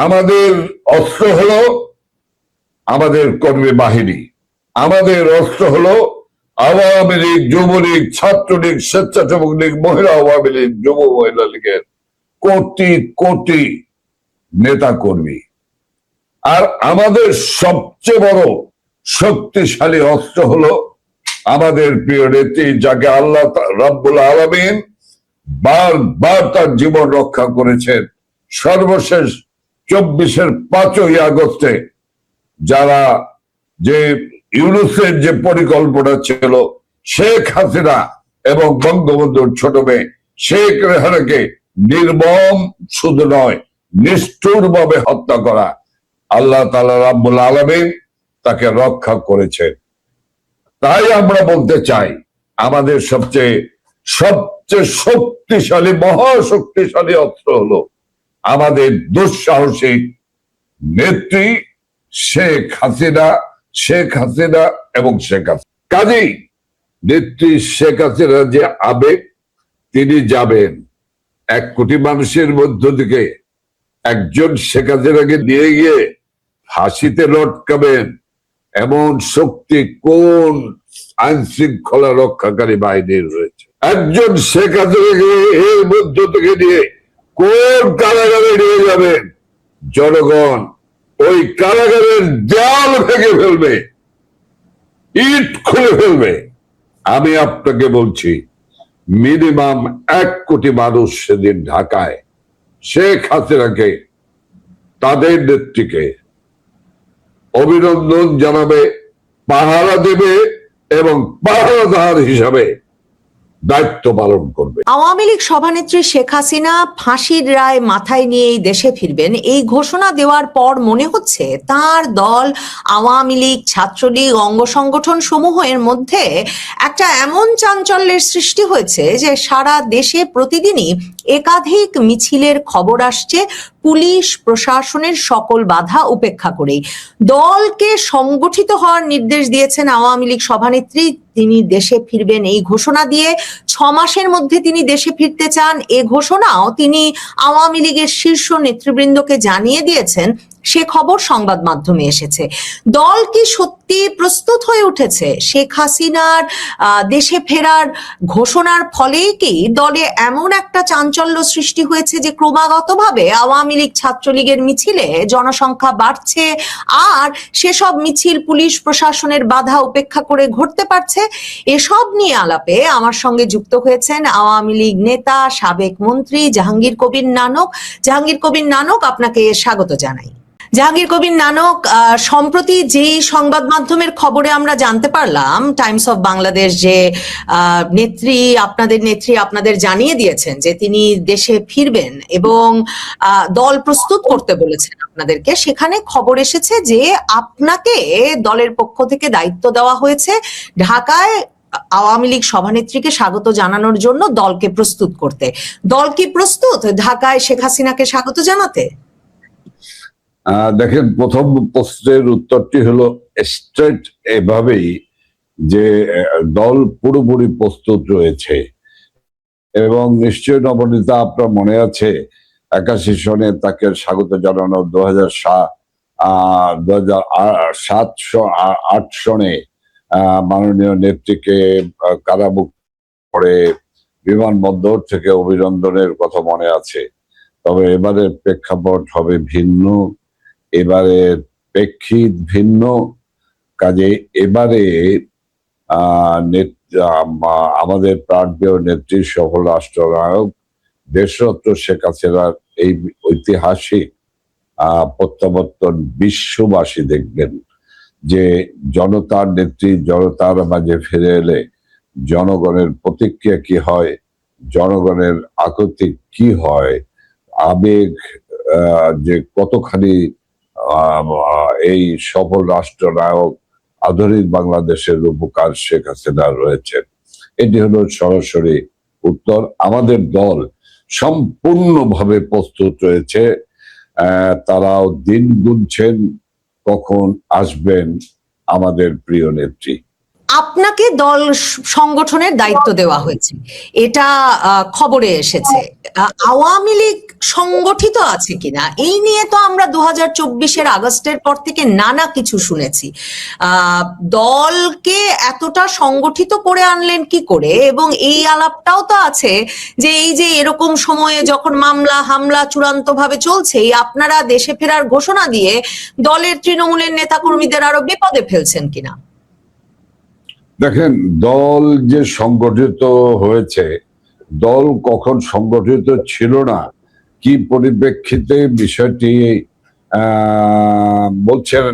আমাদের অস্ত্র হলো আমাদের কর্মী বাহিনী, আমাদের অস্ত্র হলো আওয়ামী লীগ, যুবলীগ, ছাত্রলীগ, স্বেচ্ছাসেবক লীগ, মহিলা আওয়ামী লীগ, যুব মহিলা লীগের কোটি কোটি নেতা কর্মী। আর আমাদের সবচেয়ে বড় শক্তিশালী অস্ত্র হলো আমাদের প্রিয় নেত্রী, যাকে আল্লাহ রাব্বুল আলামিন বারবার তার জীবন রক্ষা করেছেন। সর্বশেষ 24-এর 5ই আগস্টে যারা যে ইউনূসের যে পরিকল্পনা ছিল, শেখ হাসিনা এবং বঙ্গবন্ধুর ছোট মেয়ে শেখ রেহানাকে নির্মম শুধু নয় নিষ্ঠুর ভাবে হত্যা করা, আল্লাহ তাআলা রাব্বুল আলামিন তাকে রক্ষা করেছেন। তাই আমরা বলতে চাই, আমাদের সবচেয়ে শক্তিশালী, মহাশক্তিশালী অস্ত্র হলো আমাদের দুঃসাহসিক নেত্রী শেখ হাসিনা এবং শেখ হাসিনা। কাজেই নেত্রী শেখ হাসিনা যে আবেগ, তিনি যাবেন 1 কোটি মানুষের মধ্য থেকে একজন শেখ হাসিনাকে নিয়ে গিয়ে ফাঁসিতে লটকাবেন, এমন শক্তি কোন আইন শৃঙ্খলা রক্ষাকারী বাহিনীর রয়েছে? একজন শেখ হাসিনাকে এর মধ্য থেকে নিয়ে কোন কারাগারে নিয়ে যাবেন? জনগণ ওই কারাগারের দেয়াল ভেঙে ফেলবে, ইট খুলে ফেলবে। আমি আপনাকে বলছি, মিনিমাম 1 কোটি মানুষ সেদিন ঢাকায় শেখ হাসিনাকে, তাদের নেত্রীকে অভিনন্দন জানাবে, পাহারা দেবে এবং পাহারাদার হিসাবে দায়িত্ব পালন করবে। আওয়ামী লীগ সভানেত্রী শেখ হাসিনা ফাঁসির রায় মাথায় নিয়েই দেশে ফিরবেন, এই ঘোষণা দেওয়ার পর মনে হচ্ছে তার দল আওয়ামী লীগ, ছাত্রলীগ, অঙ্গ সংগঠন সমূহের মধ্যে একটা এমন চাঞ্চল্যের সৃষ্টি হয়েছে যে সারা দেশে প্রতিদিনই একাধিক মিছিলের খবর আসছে পুলিশ প্রশাসনের সকল বাধা উপেক্ষা করেই। দলকে সংগঠিত হওয়ার নির্দেশ দিয়েছেন আওয়ামী লীগ সভানেত্রী। তিনি দেশে ফিরবেন এই ঘোষণা দিয়ে 6 মাসের মধ্যে তিনি দেশে ফিরতে চান, এ ঘোষণাও তিনি আওয়ামী লীগের শীর্ষ নেতৃবৃন্দকে জানিয়ে দিয়েছেন। সে খবর সংবাদ মাধ্যমে এসেছে। দল কি সত্যি প্রস্তুত হয়ে উঠেছে শেখ হাসিনার দেশে ফেরার ঘোষণার ফলেই? কি দলে এমন একটা চাঞ্চল্য সৃষ্টি হয়েছে যে ক্রমাগতভাবে আওয়ামী লীগ, ছাত্রলীগের মিছিলে জনসংখ্যা বাড়ছে, আর সেসব মিছিল পুলিশ প্রশাসনের বাধা উপেক্ষা করে ঘটতে পারছে? এসব নিয়ে আলাপে আমার সঙ্গে যুক্ত হয়েছেন আওয়ামী লীগ নেতা, সাবেক মন্ত্রী জাহাঙ্গীর কবির নানক। জাহাঙ্গীর কবির নানক, আপনাকে স্বাগত জানাই। জাহাঙ্গীর কবির নানক, সম্প্রতি যেই সংবাদ মাধ্যমের খবরে আমরা জানতে পারলাম, টাইমস অফ বাংলাদেশ, যে নেত্রী আপনাদের জানিয়ে দিয়েছেন যে তিনি দেশে ফিরবেন এবং দল প্রস্তুত করতে বলেছেন আপনাদেরকে, সেখানে খবর এসেছে যে আপনাকে দলের পক্ষ থেকে দায়িত্ব দেওয়া হয়েছে ঢাকায় আওয়ামী লীগ সভানেত্রীকে স্বাগত জানানোর জন্য দলকে প্রস্তুত করতে। দল কি প্রস্তুত ঢাকায় শেখ হাসিনাকে স্বাগত জানাতে? দেখেন, প্রথম প্রশ্নের উত্তরটি হলো স্ট্রেট এভাবেই যে দল পুরোপুরি প্রস্তুত রয়েছে এবং নিশ্চয় নবনীতা, আপনার মনে আছে 81 সনে তাকে স্বাগত জানানো, 2007-8 সনে মাননীয় নেত্রীকে কারামুক্ত করে বিমানবন্দর থেকে অভিনন্দনের কথা মনে আছে। তবে এবারের প্রেক্ষাপট হবে ভিন্ন, এবারের প্রেক্ষিত ভিন্ন। কাজে এবারে আমাদের প্রাণপ্রিয় নেত্রী, সফল রাষ্ট্রনায়ক, দেশরত্ন শেখ হাসিনার এই ঐতিহাসিক প্রত্যাবর্তন বিশ্ববাসী দেখবেন যে জনতার নেত্রী জনতার মাঝে ফিরে এলে জনগণের প্রতিক্রিয়া কি হয়, জনগণের আকুতি কি হয়, আবেগ যে কতখানি এই সফল রাষ্ট্রনায়ক আধুনিক বাংলাদেশের উপকার শেখ হাসিনা রয়েছেন। এটি হলো সরাসরি উত্তর। আমাদের দল সম্পূর্ণভাবে প্রস্তুত রয়েছে। তারাও দিন গুনছেন কখন আসবেন আমাদের প্রিয় নেত্রী। আপনাকে দল সংগঠনের দায়িত্ব দেওয়া হয়েছে, এটা খবরে এসেছে। আওয়ামী লীগ সংগঠিত আছে কিনা এই নিয়ে তো আমরা 2024-এর আগস্টের পর থেকে নানা কিছু শুনেছি। দলকে এতটা সংগঠিত করে আনলেন কি করে? এবং এই আলাপটাও তো আছে যে এই যে এরকম সময়ে যখন মামলা হামলা চূড়ান্ত ভাবে চলছে, আপনারা দেশে ফেরার ঘোষণা দিয়ে দলের তৃণমূলের নেতাকর্মীদের আরো বিপদে ফেলছেন কিনা? দেখেন, দল যে সংগঠিত হয়েছে, দল কখন সংগঠিত ছিল না, কি পরিপ্রেক্ষিতে বিষয়টি বলছেন,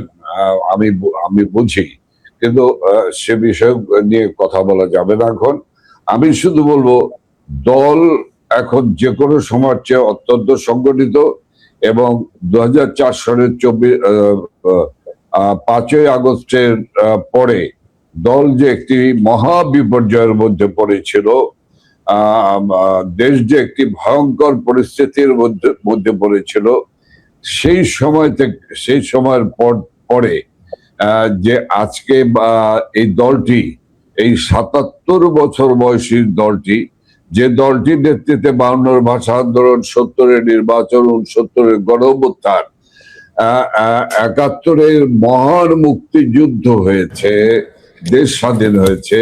আমি আমি বুঝি, কিন্তু সে বিষয় নিয়ে কথা বলা যাবে না এখন। আমি শুধু বলবো, দল এখন যে কোনো সময়ের চেয়ে অত্যন্ত সংগঠিত, এবং 2004 সালের 5ই আগস্টের পরে দল যে একটি মহা বিপর্যয়ের মধ্যে পড়েছিল, দেশ যে একটি ভয়ঙ্কর পরিস্থিতির মধ্যে পড়েছিল, সেই সময় থেকে, সেই সময়ের পরে যে আজকে এই দলটি, এই 77 বছর বয়সী দলটি, যে দলটির নেতৃত্বে 52-এর ভাষা আন্দোলন, 70-এর নির্বাচন, 69-এর গণঅভ্যুত্থান, 71-এর মহান মুক্তিযুদ্ধ হয়েছে, দেশ স্বাধীন হয়েছে,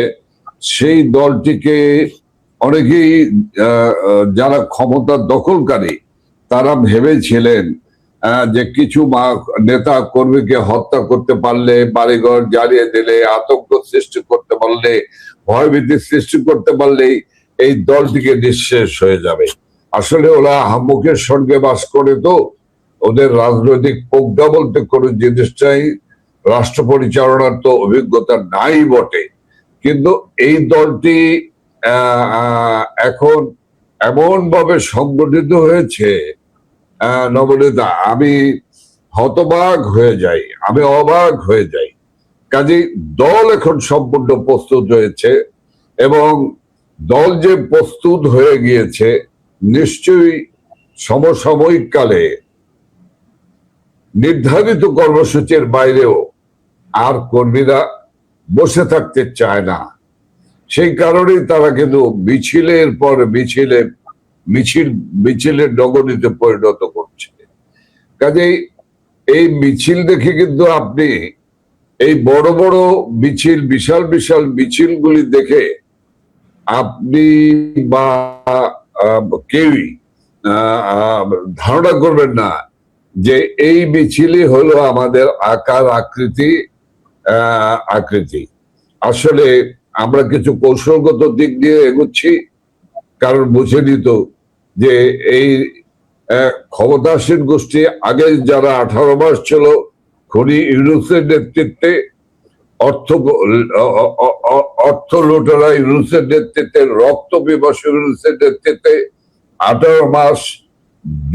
সেই দলটিকে অনেকেই, যারা ক্ষমতা দখলকারী, তারা ভেবেছিলেন যে কিছু নেতা কর্মীকে হত্যা করতে পারলে, বাড়িঘর জ্বালিয়ে দিলে, আতঙ্ক সৃষ্টি করতে পারলে, ভয়ভীতি সৃষ্টি করতে পারলেই এই দলটিকে নিঃশেষ হয়ে যাবে। আসলে ওরা হাম্মুকের সঙ্গে বাস করে, তো ওদের রাজনৈতিক প্রজ্ঞা বলতে কোনো জিনিসটাই, রাষ্ট্র পরিচালনার তো অভিজ্ঞতা নাই বটে। কিন্তু এই দলটি এখন এমন ভাবে সংগঠিত হয়েছে, নবনীতা, আমি হতবাক হয়ে যাই, আমি অবাক হয়ে যাই। কাজেই দল এখন সম্পূর্ণ প্রস্তুত হয়েছে, এবং দল যে প্রস্তুত হয়ে গিয়েছে, নিশ্চয়ই সমসাময়িক কালে নির্ধারিত কর্মসূচির বাইরেও আর কর্মীরা বসে থাকতে চায় না। সেই কারণেই তারা কিন্তু মিছিলের পর মিছিলের নগরীতে পরিণত করছে। কাজেই এই মিছিল দেখে কিন্তু আপনি, এই বড় বড় মিছিল, বিশাল বিশাল মিছিলগুলি দেখে আপনি বা কেউই ধারণা করবেন না যে এই মিছিলই হলো আমাদের আকার আকৃতি। আসলে আমরা কিছু কৌশলগত দিক দিয়ে এগোচ্ছি, কারণ বুঝে নিত যে এই ক্ষমতাসীন গোষ্ঠী আগে যারা 18 মাস ছিল খনি ইউনূসের নেতৃত্বে, অর্থ লুটেরা ইউনূসের নেতৃত্বে, রক্ত পিপাসু ইউনূসের নেতৃত্বে 18 মাস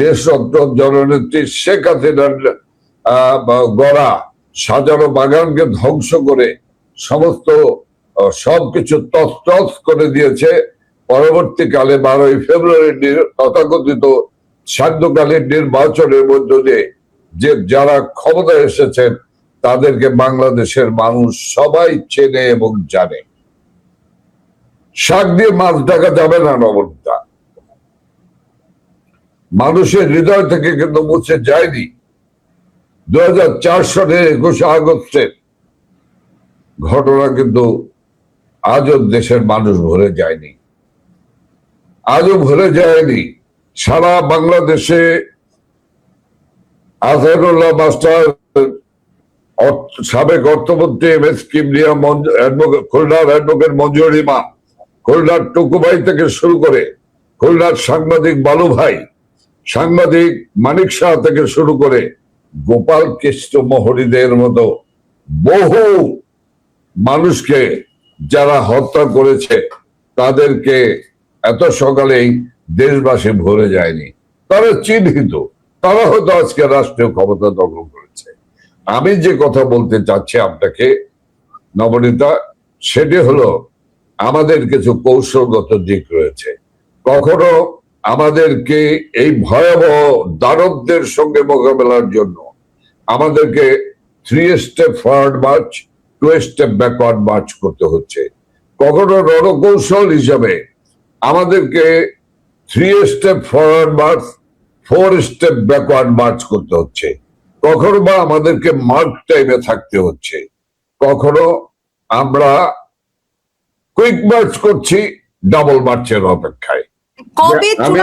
দেশরত্ন জননেত্রী শেখ হাসিনার গড়া সাজানো বাগানকে ধ্বংস করে সমস্ত সবকিছু তছনছ করে দিয়েছে। পরবর্তীকালে 12ই ফেব্রুয়ারি তথাকথিত সান্ধ্যকালীন নির্বাচনের মধ্য দিয়ে যে যারা ক্ষমতায় এসেছেন, তাদেরকে বাংলাদেশের মানুষ সবাই চেনে এবং জানে। শাক দিয়ে মাছ ঢাকা যাবে না, নবনীতা। মানুষের হৃদয় থেকে কিন্তু মুছে যায়নি 2004 সালের 21 আগস্টের ঘটনা, কিন্তু আজও দেশের মানুষ ভুলে যায়নি, আজও ভুলে যায়নি। সারা বাংলাদেশে আজহারুল্লাহ মাস্টার, সাবেক অর্থমন্ত্রী MS কিবরিয়া, খুলনার অ্যাডভোকেট মঞ্জুর ইমাম, খুলনার টুকু ভাই থেকে শুরু করে, খুলনার সাংবাদিক বালু ভাই, সাংবাদিক মানিক শাহ থেকে শুরু করে গোপাল কৃষ্ণ মোহরীদের মতো বহু মানুষকে যারা হত্যা করেছে, তাদেরকে এত সকালেই দেশবাসী ভুলে যায়নি। তারা চিহ্নিত, তারা হয়তো আজকে রাষ্ট্রীয় ক্ষমতা দখল করেছে। আমি যে কথা বলতে চাচ্ছি আপনাকে, নবনীতা, সেটি হলো আমাদের কিছু কৌশলগত দিক রয়েছে। কখনো আমাদেরকে এই ভয়াবহ দানবদের সঙ্গে মোকাবেলার জন্য আমাদেরকে 3 step forward march, two step backward march করতে হচ্ছে, কখনো রণকৌশল হিসাবে আমাদেরকে 3 step forward march 4 step backward march করতে হচ্ছে, কখনো বা আমাদেরকে মার্ক টাইমে থাকতে হচ্ছে, কখনো আমরা কুইক মার্চ করছি ডাবল মার্চের অপেক্ষায়। কবে আমি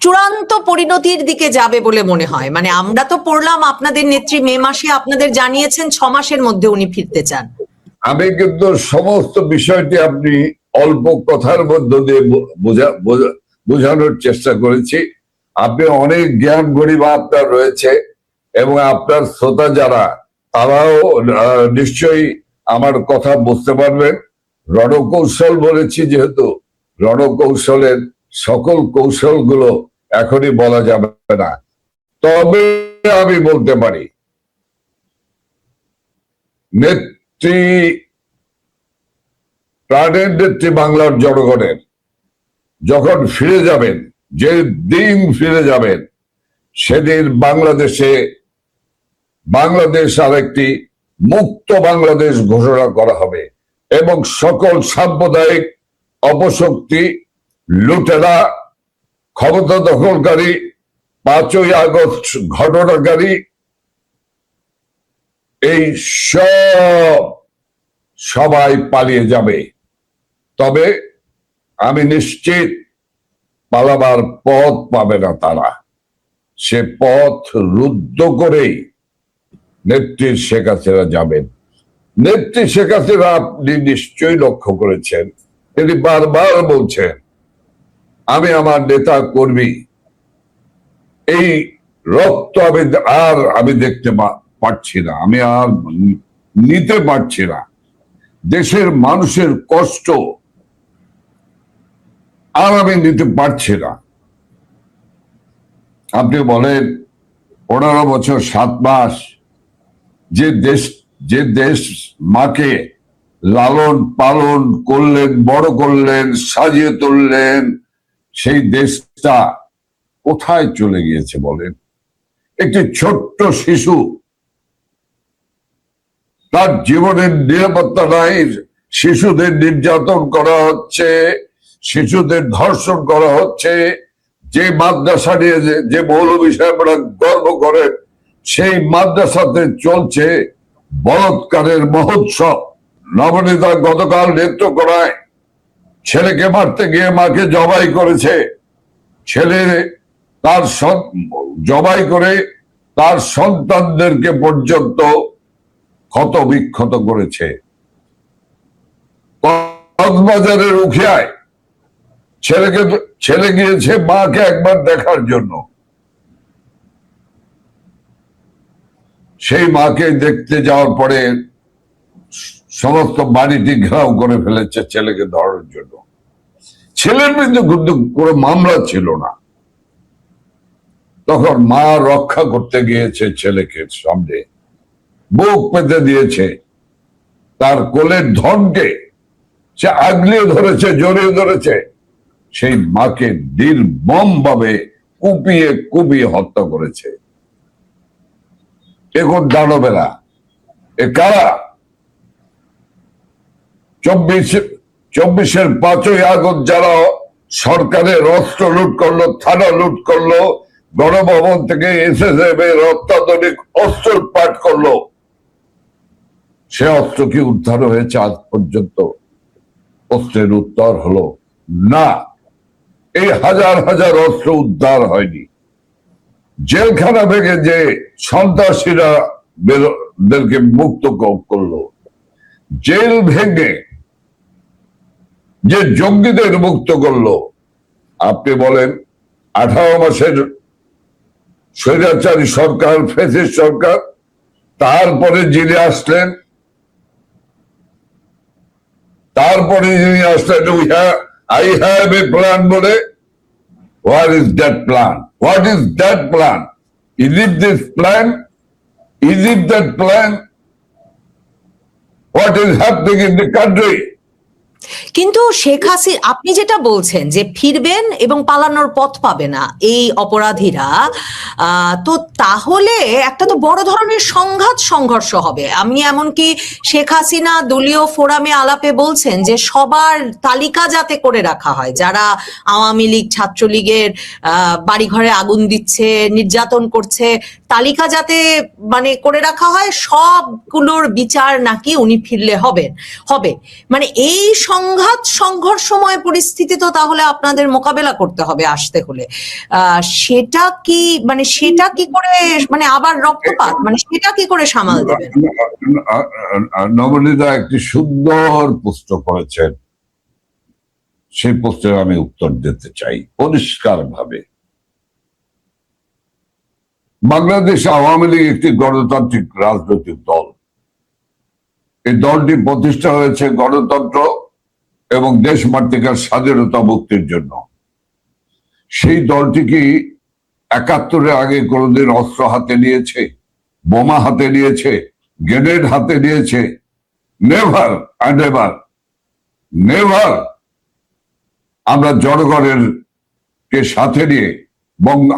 চূড়ান্ত পরিণতির দিকে যাবে বলে মনে হয়? মানে আমরা তো পড়লাম আপনাদের নেত্রী মে মাসে আপনাদের জানিয়েছেন 6 মাসের মধ্যে উনি ফিরতে চান। আমি কিন্তু সমস্ত বিষয়টি আপনি অল্প কথার মধ্য দিয়ে বোঝানোর চেষ্টা করেছি। আপনি অনেক জ্ঞান গরিমা আপনার রয়েছে এবং আপনার শ্রোতা যারা তারাও নিশ্চয়ই আমার কথা বুঝতে পারবেন। রণকৌশল বলেছি যেহেতু, রণকৌশলের সকল কৌশলগুলো এখনই বলা যাবে না, তবে আমি বলতে পারি নেত্রী, প্রাণের নেত্রী বাংলার জনগণের যখন ফিরে যাবেন, যে দিন ফিরে যাবেন, সেদিন বাংলাদেশ আর একটি মুক্ত বাংলাদেশ ঘোষণা করা হবে এবং সকল সাম্প্রদায়িক অপশক্তি, লুটেরা, ক্ষমতা দখলকারী, 5ই আগস্ট ঘটনাকারী, এই সবাই পালিয়ে যাবে। তবে আমি নিশ্চিত পালাবার পথ পাবে না তারা, সে পথ রুদ্ধ করেই নেত্রী শেখ হাসিনা যাবেন। নেত্রী শেখ হাসিনা আপনি নিশ্চয়ই লক্ষ্য করেছেন, তিনি বারবার বলছেন আমি আমার নেতা কর্মী এই রক্ত আমি দেখতে পারছি না, আমি আর নিতে পারছি না, দেশের মানুষের কষ্ট আর আমি নিতে পারছি না। আপনি বলেন 15 বছর 7 মাস যে দেশ মাকে লালন পালন করলেন, বড় করলেন, সাজিয়ে তুললেন, সেই দেশটা কোথায় চলে গিয়েছে বলেন? একটি ছোট্ট শিশু, তার জীবনের নিরাপত্তা নাই, শিশুদের নির্যাতন করা হচ্ছে, শিশুদের ধর্ষণ করা হচ্ছে, যে মাদ্রাসা নিয়ে যে মৌলভী সাহেবরা গর্ব করেন, সেই মাদ্রাসাতে চলছে বলৎকারের মহোৎসব। নবনীতা গতকাল নৃত্য করায় ছেলেকে মারতে গিয়ে মাকে জবাই করেছে, ছেলে তার জবাই করে তার সন্তানদেরকে পর্যন্ত ক্ষত বিক্ষত করেছে। কক্সবাজারের উখিয়ায় ছেলে গিয়েছে মাকে একবার দেখার জন্য, সেই মাকে দেখতে যাওয়ার পরে সমস্ত বাড়িটি ঘেরাও করে ফেলেছে ছেলেকে ধরার জন্য। ছেলের বিরুদ্ধে কিন্তু কোনো মামলা ছিল না, তখন মা রক্ষা করতে গিয়েছে ছেলেকে, সামনে বুক পেতে দিয়েছে, তার কোলের ধনকে সে আগলিয়ে ধরেছে, জড়িয়ে ধরেছে, সেই মাকে নির্মম ভাবে কুপিয়ে হত্যা করেছে। এখন দানবেরা, এ কারা? 24-এর 5ই আগস্ট যারা সরকারের অস্ত্র লুট করলো, থানা লুট করলো, গণভবন থেকে SSF এর অত্যাধুনিক অস্ত্র পাঠ করলো, সে অস্ত্র কি উদ্ধার হয়েছে আজ পর্যন্ত? অস্ত্রের উত্তর হলো না। এই হাজার হাজার অস্ত্র উদ্ধার হয়নি। জেলখানা থেকে যে সন্ত্রাসীরা দেরকে মুক্ত করলো, জেল ভেঙে যে জঙ্গিদের মুক্ত করলো, আপনি বলেন 18 মাসের স্বৈরাচারী সরকার, ফ্যাসিস্ট সরকার, তারপরে যিনি আসলেন I have a plan বলে, what is that plan? What is that plan? Is it this plan? Is it that plan? What is happening in the country? কিন্তু শেখ হাসিনা, আপনি যেটা বলছেন যে ফিরবেন এবং পালানোর পথ পাবে না এই অপরাধীরা, তো তাহলে একটা তো বড় ধরনের সংঘর্ষ হবে। আমি এমনকি শেখ হাসিনা দলীয় ফোরামে আলাপে বলছেন যে সবার তালিকা যাতে করে রাখা হয়, যারা আওয়ামী লীগ ছাত্রলীগের বাড়িঘরে আগুন দিচ্ছে, নির্যাতন করছে, তালিকা যাতে মানে করে রাখা হয়, সবগুলোর বিচার নাকি উনি ফিরলে হবে। মানে এই সংঘর্ষময় পরিস্থিতি তো তাহলে আপনাদের মোকাবেলা করতে হবে আসতে হলে। সেটা কি করে, মানে আবার রক্তপাত, মানে সেটা কি করে সামাল দেবেন? নবনীতা একটি সুন্দর প্রশ্ন করেছেন, সেই প্রশ্নের আমি উত্তর দিতে চাই পরিষ্কার ভাবে। বাংলাদেশ আওয়ামী লীগ একটি গণতান্ত্রিক রাজনৈতিক দল। এই দলটি প্রতিষ্ঠা হয়েছে গণতন্ত্র এবং দেশ মাতৃকার স্বাধীনতা মুক্তির জন্য। সেই দলটি কি ৭১-এর আগে কোনোদিন অস্ত্র হাতে নিয়েছে, বোমা হাতে নিয়েছে, গ্রেনেড হাতে নিয়েছে? Never and ever, never. আমরা জনগণের কে সাথে নিয়ে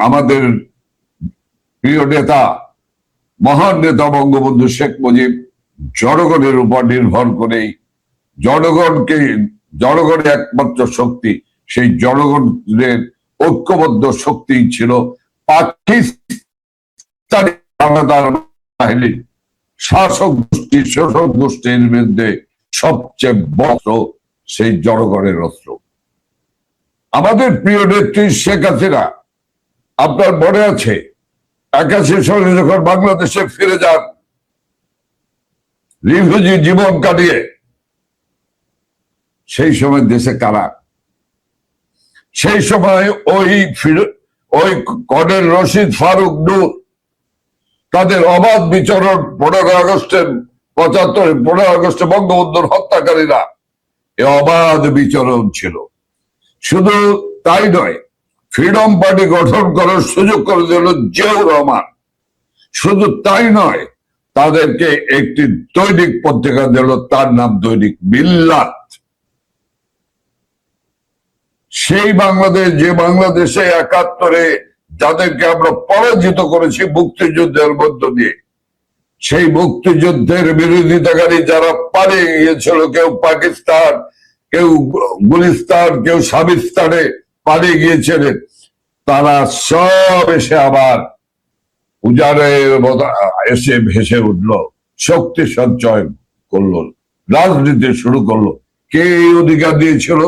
আমাদের প্রিয় নেতা, মহান নেতা বঙ্গবন্ধু শেখ মুজিব জনগণের উপর নির্ভর করেই, জনগণের একমাত্র শক্তি, সেই জনগণের ঐক্যবদ্ধ শক্তি ছিল পাকিস্তানি হানাদার বাহিনী, শাসক গোষ্ঠী শোষক গোষ্ঠীর বিরুদ্ধে সবচেয়ে বড় সেই জনগণের অস্ত্র। আমাদের প্রিয় নেত্রী শেখ হাসিনা, আপনার মনে আছে ৮১ সালে যখন বাংলাদেশে ফিরে যান রিফিউজি জীবন কাটিয়ে, সেই সময় দেশে কারা? সেই সময় ওই কর্নেল রশিদ ফারুক নূর, তাদের অবাধ বিচরণ 15 আগস্টে বঙ্গবন্ধুর হত্যাকারীরা, এ অবাধ বিচরণ ছিল। শুধু তাই নয়, ফ্রিডম পার্টি গঠন করার সুযোগ করে দিল জিয়াউর রহমান। শুধু তাই নয়, তাদেরকে একটি দৈনিক পত্রিকা দিল, তার নাম দৈনিক মিল্লাত। সেই বাংলাদেশ, যে বাংলাদেশে ৭১-এ যাদেরকে আমরা পরাজিত করেছি মুক্তিযুদ্ধের মধ্য দিয়ে, সেই মুক্তিযুদ্ধের বিরোধিতাকারী যারা পালিয়ে গিয়েছিল, কেউ পাকিস্তান, কেউ গুলিস্তান, কেউ সাবিস্তানে পালিয়ে গিয়েছিলেন, তারা সব এসে আবার উজাড়ের মতো এসে ভেসে উঠলো, শক্তি সঞ্চয় করলো, রাজনীতি শুরু করলো। কে এই অধিকার দিয়েছিল?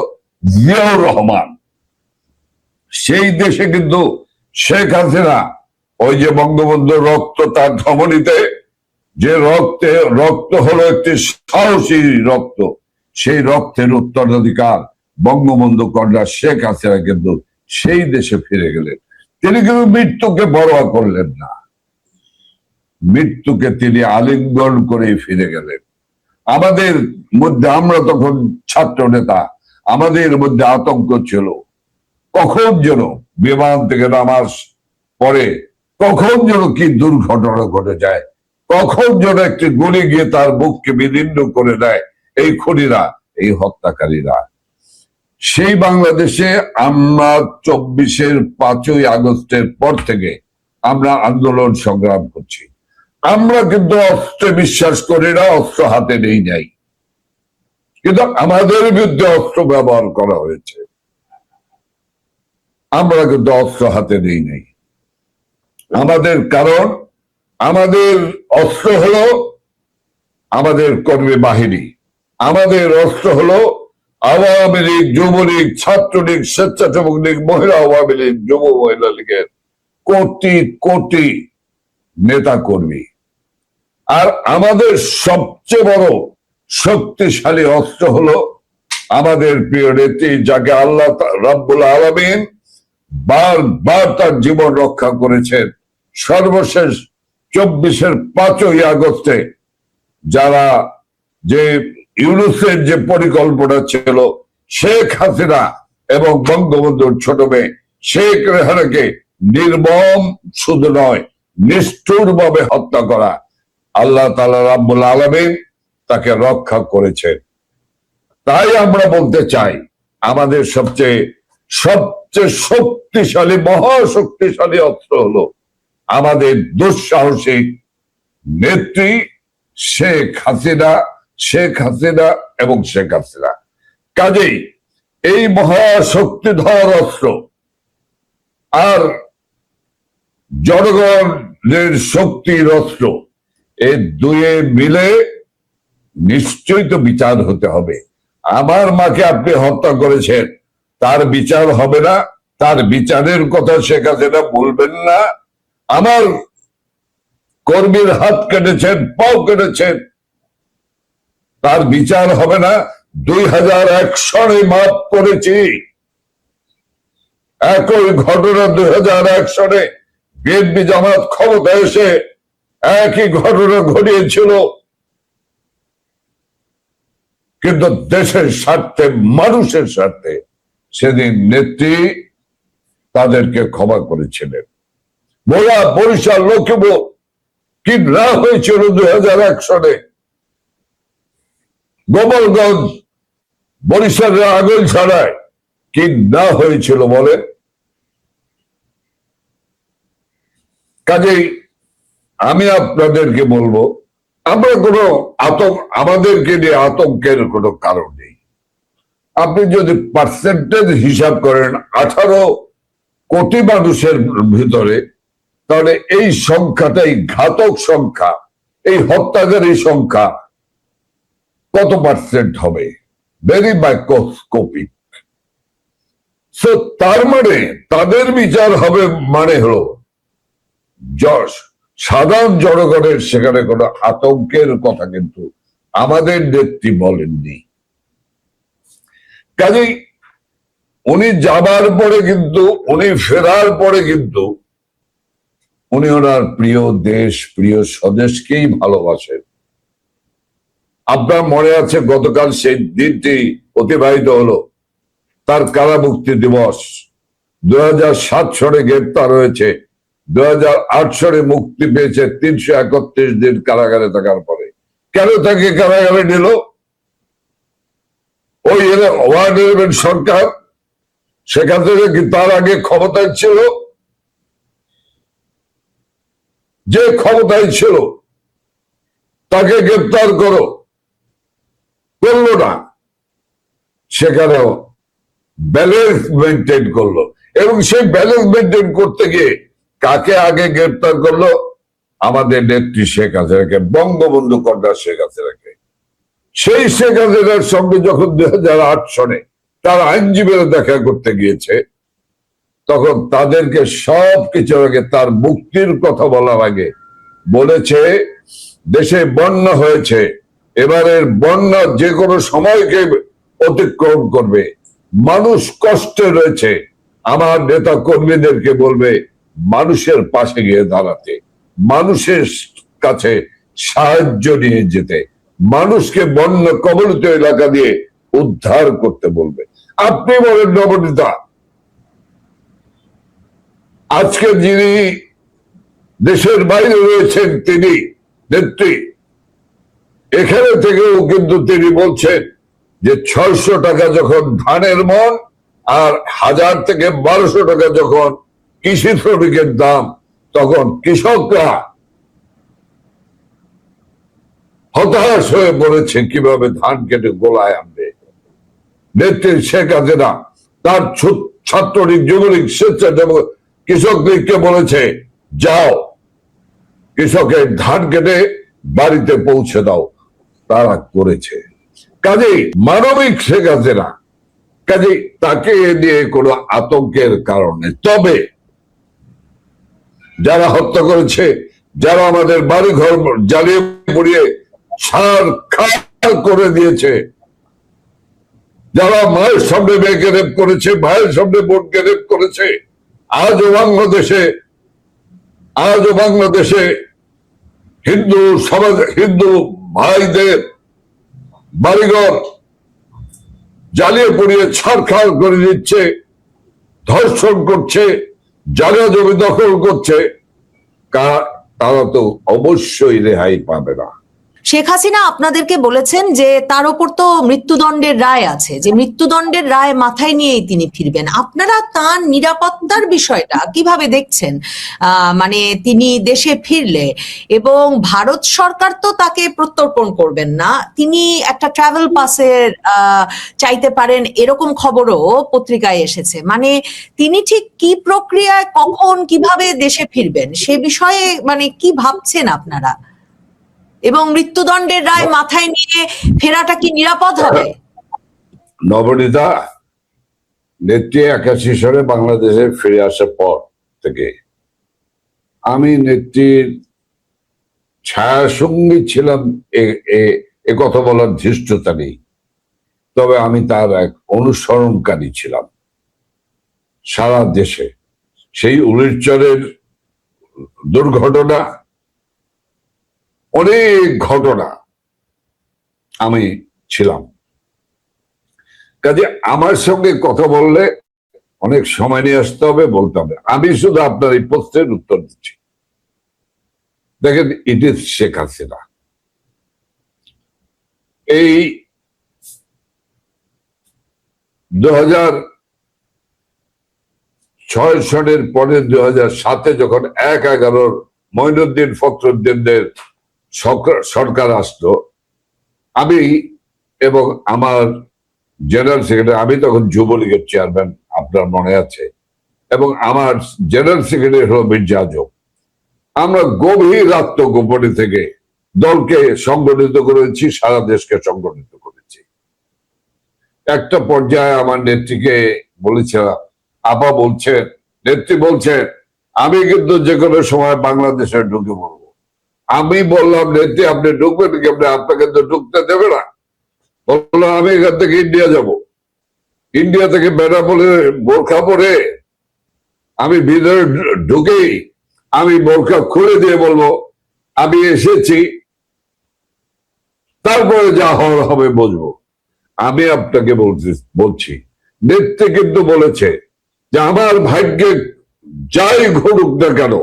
জিয়াউর রহমান। সেই দেশে কিন্তু শেখ হাসিনা, ওই যে বঙ্গবন্ধুর রক্ত তার ধমনীতে, যে রক্ত হলো একটি সাহসী রক্ত, সেই রক্তের উত্তরাধিকার বঙ্গবন্ধু কন্যা শেখ হাসিনা কিন্তু সেই দেশে ফিরে গেলেন। তিনি কিন্তু মৃত্যুকে বড়োয়া করলেন না, মৃত্যুকে তিনি আলিঙ্গন করে ফিরে গেলেন। আমাদের মধ্যে, আমরা তখন ছাত্র নেতা, আমাদের মধ্যে আতঙ্ক ছিল, কখন যেন বিমান থেকে নামার পরে কখন যেন কি দুর্ঘটনা ঘটে যায়, কখন যেন একটি গুলি গিয়ে তার বুককে বিদীর্ণ করে দেয় এই খুনিরা, এই হত্যাকারীরা। সেই বাংলাদেশে আমরা ২৪-এর ৫ই আগস্টের পর থেকে আমরা আন্দোলন সংগ্রাম করছি। আমরা কিন্তু অস্ত্রে বিশ্বাস করি না, অস্ত্র হাতে নেই নাই, কিন্তু আমাদের বিরুদ্ধে অস্ত্র ব্যবহার করা হয়েছে, আমরা কিন্তু অস্ত্র হাতে নেই নাই। আমাদের কারণ, আমাদের অস্ত্র হলো আমাদের কর্মী বাহিনী, আমাদের অস্ত্র হলো আওয়ামী লীগ, যুবলীগ, ছাত্রলীগ, স্বেচ্ছাসেবক লীগ, মহিলা আওয়ামী লীগ, যুব মহিলা লীগের কোটি কোটি নেতা কর্মী। আর আমাদের সবচেয়ে বড় শক্তিশালী অস্ত্র হলো আমাদের প্রিয় নেত্রী, যাকে আল্লাহ রাব্বুল আলামিন বারবার তার জীবন রক্ষা করেছেন। সর্বশেষ ২৪-এর ৫ই আগস্টে যারা, যে ইউনূসের যে পরিকল্পনা ছিল শেখ হাসিনা এবং বঙ্গবন্ধুর ছোট মেয়ে শেখ রেহানাকে নির্মম, শুধু নয় নিষ্ঠুর ভাবে হত্যা করা, আল্লাহ তাআলা রাব্বুল আলামিন তাকে রক্ষা করেছেন। তাই আমরা বলতে চাই, আমাদের সবচেয়ে সবচেয়ে শক্তিশালী, মহাশক্তিশালী অস্ত্র হলো আমাদের দুঃসাহসিক নেত্রী শেখ হাসিনা, শেখ হাসিনা এবং শেখ হাসিনা। কাজেই এই মহাশক্তিধর অস্ত্র আর জনগণের শক্তির অস্ত্র, এই দুয়ে মিলে নিশ্চয়ই তো বিচার হতে হবে। আমার মাকে আপনি হত্যা করেছেন, তার বিচার হবে না? তার বিচারের কথা শেখ হাসিনা বলবেন না? আমার কর্মীর হাত কেটেছেন, পাও কেটেছেন, তার বিচার হবে না? 2001 সনে মাফ করেছি। একই ঘটনা 2001 সনে বিএনপি জামাত ক্ষমতা এসে একই ঘটনা ঘটিয়েছিল, কিন্তু দেশের স্বার্থে, মানুষের স্বার্থে সেদিন নেত্রী তাদেরকে ক্ষমা করেছিলেন। ভোলা, বরিশাল, লক্ষ্মীপুর কি না হয়েছিল 2001 সনে? গোপালগঞ্জ, বরিশালের আগুন ছাড়ায় কি না হয়েছিল বলেন? কাজেই আমি আপনাদেরকে বলবো, আমরা কোনো আমাদেরকে নিয়ে আতঙ্কের কোনো কারণ নেই। আপনি যদি পার্সেন্টেজ হিসাব করেন 18 কোটি মানুষের ভিতরে, তাহলে এই সংখ্যাটাই ঘাতক সংখ্যা, এই হত্যাকারী সংখ্যা কত পার্সেন্ট হবে? Very microscopic. তার মানে তাদের বিচার হবে মানে হলো সাধারণ জনগণের সেখানে কোনো আতঙ্কের কথা কিন্তু আমাদের নেত্রী বলেননি। কাজেই উনি যাবার পরে কিন্তু, উনি ফেরার পরে কিন্তু উনি ওনার প্রিয় দেশ, প্রিয় স্বদেশকেই ভালোবাসেন। আপনার মনে আছে গতকাল সেই দিনটি অতিবাহিত হলো, তার কারামুক্তি দিবস। 2007 সনে গ্রেপ্তার হয়েছে, 2008 সনে মুক্তি পেয়েছে 331 দিন কারাগারে থাকার পরে। কেন তাকে কারাগারে নিল? ওই 111 সরকার সেখান থেকে কি তার আগে ক্ষমতায় ছিল? যে ক্ষমতায় ছিল তাকে গ্রেপ্তার করলো না, সেখানেও ব্যালেন্স মেনটেন করলো। এবং সেই ব্যালেন্স মেনটেন করতে গিয়ে কাকে আগে গ্রেপ্তার করলো? আমাদের নেত্রী শেখ হাসিনাকে, বঙ্গবন্ধু কন্যা শেখ হাসিনাকে। সেই শেখ হাসিনার সঙ্গে যখন 2008 সনে তার আইনজীবীরা দেখা করতে গিয়েছে, তখন তাদেরকে সবকিছু আগে, তার মুক্তির কথা বলার আগে বলেছে দেশে বন্যা হয়েছে, এবারের বন্যা যে কোনো সময়কে অতিক্রম করবে, মানুষ কষ্টে রয়েছে। আমার নেতা কর্মীদেরকে বলবে মানুষের পাশে গিয়ে দাঁড়াতে, মানুষের কাছে সাহায্য নিয়ে যেতে, মানুষকে বন্যা কবলিত এলাকা দিয়ে উদ্ধার করতে বলবে। আপনি বলেন নবনীতা, আজকে যিনি দেশের বাইরে রয়েছেন তিনি নেত্রী, এখানে থেকেও কিন্তু তিনি বলছেন যে 600 টাকা যখন ধানের মন আর 1000 থেকে 1200 টাকা যখন কৃষি শ্রমিকের দাম, তখন কৃষকরা হতাশ হয়ে পড়েছে কিভাবে ধান কেটে গোলায় আনবে। নেত্রী শেখ হাসিনা তার ছাত্রলীগ, যুবলীগ, স্বেচ্ছাসেবক, কৃষক লীগকে বলেছে যাও কৃষকের ধান কেটে বাড়িতে পৌঁছে দাও, তারা করেছে। কাজেই মানবিক শেখ হাসিনা, কাজেই তাকে নিয়ে কোনো আতঙ্কের কারণে। তবে যারা হত্যা করেছে, যারা আমাদের বাড়ি ঘর জ্বালিয়ে পুড়িয়ে ছাড় খাড় করে দিয়েছে, যারা মায়ের সামনে মেয়েকে রেপ করেছে, ভাইয়ের সামনে বোনকে রেপ করেছে, আজও বাংলাদেশে হিন্দু সমাজ, হিন্দু ভাইদের বাড়িঘর জ্বালিয়ে পুড়িয়ে ছাড়খাড় করে দিচ্ছে, ধর্ষণ করছে, জায়গা জমি দখল করছে, তারা তো অবশ্যই রেহাই পাবে না। শেখ হাসিনা আপনাদেরকে বলেছেন যে তার ওপর তো মৃত্যুদণ্ডের রায় আছে, যে মৃত্যুদণ্ডের রায় মাথায় নিয়েই তিনি ফিরবেন। আপনারা তার নিরাপত্তার বিষয়টা কিভাবে দেখছেন? মানে তিনি দেশে ফিরলে, এবং ভারত সরকার তো তাকে প্রত্যর্পণ করবেন না, তিনি একটা ট্রাভেল পাসের চাইতে পারেন, এরকম খবরও পত্রিকায় এসেছে। মানে তিনি ঠিক কি প্রক্রিয়ায় কখন কিভাবে দেশে ফিরবেন সে বিষয়ে মানে কি ভাবছেন আপনারা? এবং মৃত্যুদণ্ডের রায় মাথায় নিয়ে ফেরাটা কি নিরাপদ হবে? নবনীতা, নেত্রী 81 সালে বাংলাদেশে ফিরে আসার পর থেকে আমি নেত্রীর ছায়া সঙ্গী ছিলাম, এ কথা বলার ধৃষ্টতা নেই। তবে আমি তার এক অনুসরণকারী ছিলাম সারা দেশে। সেই উলিরচরের দুর্ঘটনা, অনেক ঘটনা আমি ছিলাম। কাজে আমার সঙ্গে কথা বললে অনেক সময় নিয়ে আসতে হবে, বলতে হবে। আমি শুধু আপনার এই প্রশ্নের উত্তর দিচ্ছি। দেখেন, ইট ইজ শেখ হাসিনা। এই 2006 সনের পরে 2007-এ যখন 1/11 মঈনুদ্দিন ফখরুদ্দিনদের সরকার আসলো, আমি এবং আমার জেনারেল সেক্রেটারি, আমি তখন যুবলীগের চেয়ারম্যান, আপনার মনে আছে, এবং আমার জেনারেল সেক্রেটারি হলো মির্জা আজম, আমরা গভীর আত্মগোপনে থেকে দলকে সংগঠিত করেছি, সারা দেশকে সংগঠিত করেছি। একটা পর্যায়ে আমার নেত্রীকে বলেছিলাম, আপা বলছেন, নেত্রী বলছেন আমি কিন্তু যে কোনো সময় বাংলাদেশে ঢুকে পড়বো। আমি বললাম, নেত্রী আপনি ঢুকবেন কেমনে, আপনাকে তো ঢুকতে দেবে না। বললো আমি এখান থেকে ইন্ডিয়া যাব। ইন্ডিয়া থেকে বেড়া বলে বোরখা পরে আমি ভিতরে ঢুকেই আমি বোরখা খুলে দিয়ে বলবো আমি এসেছি, তারপরে যা হওয়ার হবে বুঝবো। আমি আপনাকে বলছি, নেত্রী কিন্তু বলেছে যে আমার ভাগ্যে যাই ঘটুক না কেন,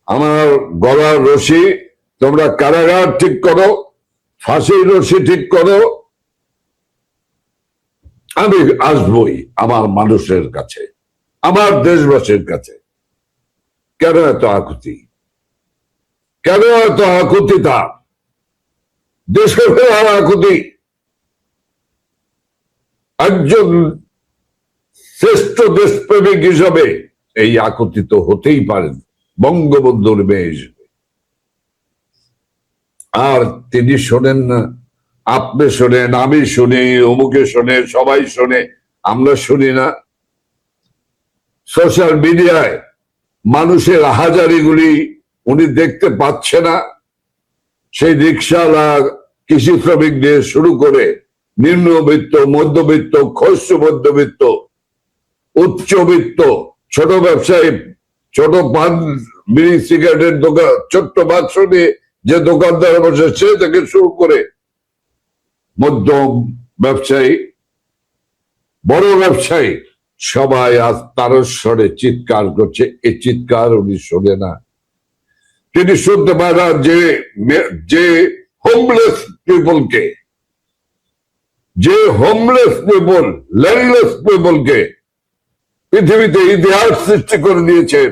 আমার গলার রশি তোমরা কারাগার ঠিক করো, ফাঁসির রশি ঠিক করো, আমি আসবই আমার মানুষের কাছে, আমার দেশবাসীর কাছে। কেন এত আকুতি? কেন এত আকুতি? তার দেশের হওয়ার আকুতি। একজন শ্রেষ্ঠ দেশপ্রেমিক হিসাবে এই আকুতি তো হতেই পারেন বঙ্গবন্ধুর মেয়ে হিসেবে। আর তিনি শোনেন না, আপনি শোনেন, আমি শুনি, অমুকে শোনে, সবাই শোনে, আমরা শুনি না? সোশ্যাল মিডিয়ায় মানুষের হাজারিগুলি উনি দেখতে পাচ্ছে না? সেই রিক্সাওয়ালা, কৃষি শ্রমিক দিয়ে শুরু করে নিম্নবিত্ত, মধ্যবিত্ত, খস্য মধ্যবিত্ত, উচ্চবিত্ত, ছোট ব্যবসায়ী, ছোট পান বিড়ি সিগারেটের দোকান, ছোট্ট বাক্স নিয়ে যে দোকানদার বসে, সে থেকে শুরু করে মধ্যম ব্যবসায়ী, বড় ব্যবসায়ী, সবাই আজ তারস্বরে চিৎকার করছে। এই চিৎকার উনি শোনে না। তিনি শুনতে পায় না যে হোমলেস পিপলকে, যে হোমলেস পিপল, ল্যান্ডলেস পিপলকে পৃথিবীতে ইতিহাস সৃষ্টি করে দিয়েছে,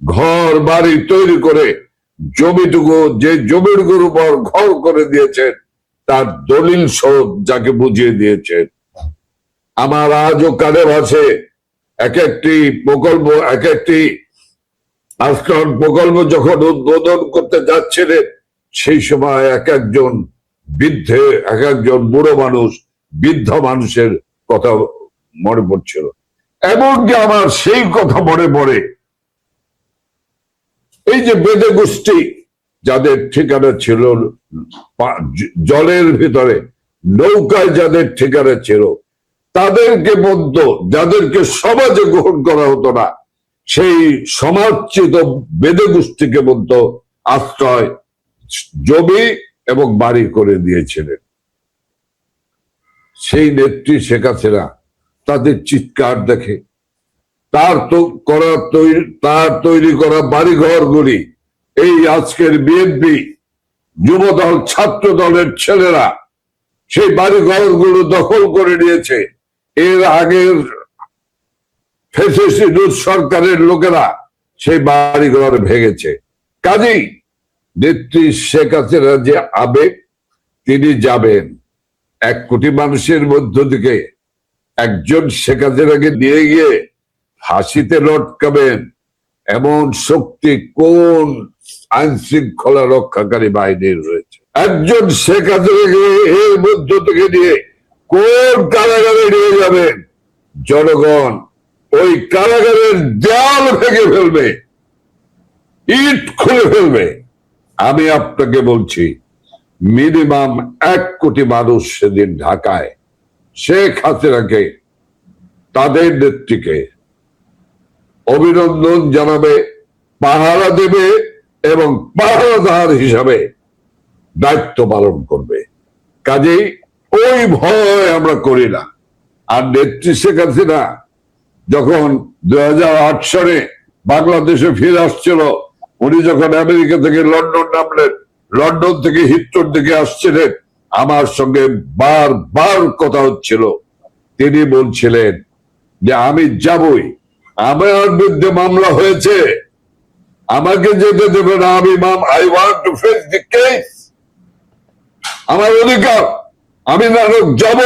ঘর বাড়ি তৈরি করে জমিটুকু, যে জমিটুকুর উপর ঘর করে দিয়েছেন, তার দলিল সনদ যাকে বুঝিয়ে দিয়েছেন। আমার আজও কানে ভাসে এক একটি প্রকল্প, এক একটি আশ্রয় প্রকল্প যখন উদ্বোধন করতে যাচ্ছিলেন, সেই সময় এক একজন বৃদ্ধে, এক একজন বুড়ো মানুষ, বৃদ্ধ মানুষের কথা মনে পড়ছিল। এমনকি আমার সেই কথা মনে পড়ে, এই যে বেদে গোষ্ঠী যাদের ঠিকানা ছিল জলের ভিতরে, নৌকায় যাদের ঠিকানা ছিল, তাদেরকে বলতো, যাদেরকে সমাজে গ্রহণ করা হতো না, সেই সমাজচিত বেদে গোষ্ঠীকে বলতো আশ্রয়, জমি এবং বাড়ি করে দিয়েছিলেন। সেই নেত্রী শেখ হাসিনা তাদের চিৎকার দেখে, তার তৈরি করা বাড়িঘরগুলি এই আজকের বিএনপি, যুবদল, ছাত্র দলের ছেলেরা সেই বাড়িঘরগুলো দখল করে নিয়েছে। এর আগের ফ্যাসিস্ট সরকারের লোকেরা সেই বাড়িঘর ভেঙেছে। কাজেই নেত্রী শেখ হাসিনার যে আবেগ, তিনি যাবেন 1 কোটি মানুষের মধ্য থেকে একজন শেখ হাসিনাকে নিয়ে গিয়ে ফাঁসিতে লটকাবেন, এমন শক্তি কোন আইন শৃঙ্খলা রক্ষাকারী বাহিনীর রয়েছে? একজন শেখ হাসিনাকে এর মধ্য থেকে নিয়ে কোন কারাগারে নিয়ে যাবেন? জনগণ ওই কারাগারের দেয়াল ভেঙে ফেলবে, ইট খুলে ফেলবে। আমি আপনাকে বলছি, মিনিমাম 1 কোটি মানুষ সেদিন ঢাকায় শেখ হাসিনাকে, তাদের নেত্রীকে অভিনন্দন জানাবে, পাহারা দেবে এবং পাহারাদার হিসাবে দায়িত্ব পালন করবে। কাজেই ওই ভয় আমরা করি না। আর নেত্রী শেখ হাসিনা যখন 2008 সালে বাংলাদেশে ফিরে আসছিল, উনি যখন আমেরিকা থেকে লন্ডন নামলেন, লন্ডন থেকে হিথ্রোর দিকে আসছিলেন, আমার সঙ্গে বারবার কথা হচ্ছিল। তিনি বলছিলেন যে আমি যাবই, আমার বিরুদ্ধে মামলা হয়েছে, আমাকে যেতে দেবে না, আমি I want to face the case, আমার অধিকার, আমি নাটক যাব,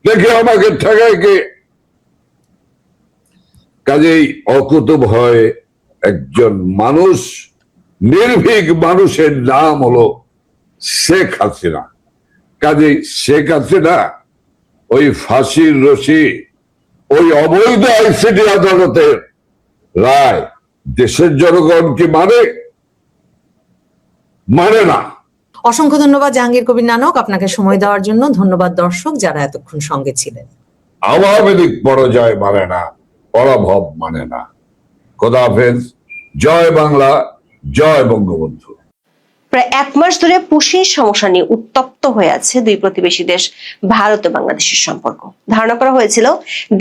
দেখে আমাকে ঠেকায় কে? কাজেই অকুত ভয় একজন মানুষ, নির্ভীক মানুষের নাম হলো শেখ হাসিনা। কাজেই শেখ হাসিনা ওই ফাঁসির রশি, ওই অবৈধ আইসিটি আদালতের রায় দেশের জনগণ কি মানে না। অসংখ্য ধন্যবাদ জাহাঙ্গীর কবির নানক, আপনাকে সময় দেওয়ার জন্য। ধন্যবাদ দর্শক যারা এতক্ষণ সঙ্গে ছিলেন। আওয়ামী লীগ পরাজয় মানে না, পরাভব মানে না। খোদা হাফেজ। জয় বাংলা, জয় বঙ্গবন্ধু। প্রায় 1 মাস ধরে পুশিন সমস্যা নিয়ে উত্তপ্ত হয়ে আছে দুই প্রতিবেশী দেশ ভারত ও বাংলাদেশের সম্পর্ক। ধারণা করা হয়েছিল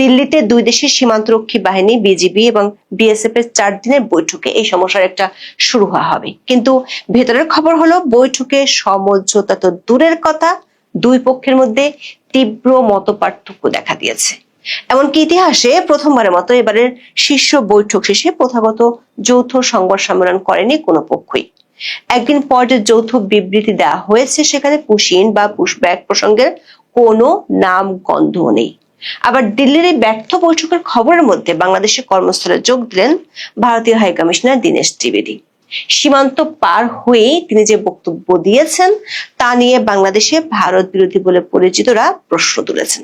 দিল্লিতে দুই দেশের সীমান্তরক্ষী বাহিনী বিজিবি এবং বিএসএফ এর 4 দিনের বৈঠকে এই সমস্যার একটা শুরু হওয়া হবে, কিন্তু ভেতরের খবর হলো বৈঠকে সমঝোতা তো দূরের কথা, দুই পক্ষের মধ্যে তীব্র মতপার্থক্য দেখা দিয়েছে। এমনকি ইতিহাসে প্রথমবারের মতো এবারের শীর্ষ বৈঠক শেষে প্রথাগত যৌথ সংবাদ সম্মেলন করেনি কোনো পক্ষই। একদিন পর যে যৌথ বিবৃতি দেওয়া হয়েছে সেখানে পুশিন বা পুশব্যাক প্রসঙ্গের কোনো নাম গন্ধ নেই। আবার দিল্লির এই ব্যর্থ বৈঠকের খবরের মধ্যে বাংলাদেশের কর্মস্থলে যোগ দিলেন ভারতীয় হাই কমিশনার দীনেশ ত্রিবেদী। সীমান্ত পার হয়ে তিনি যে বক্তব্য দিয়েছেন তা নিয়ে বাংলাদেশে ভারত বিরোধী বলে পরিচিতরা প্রশ্ন তুলেছেন।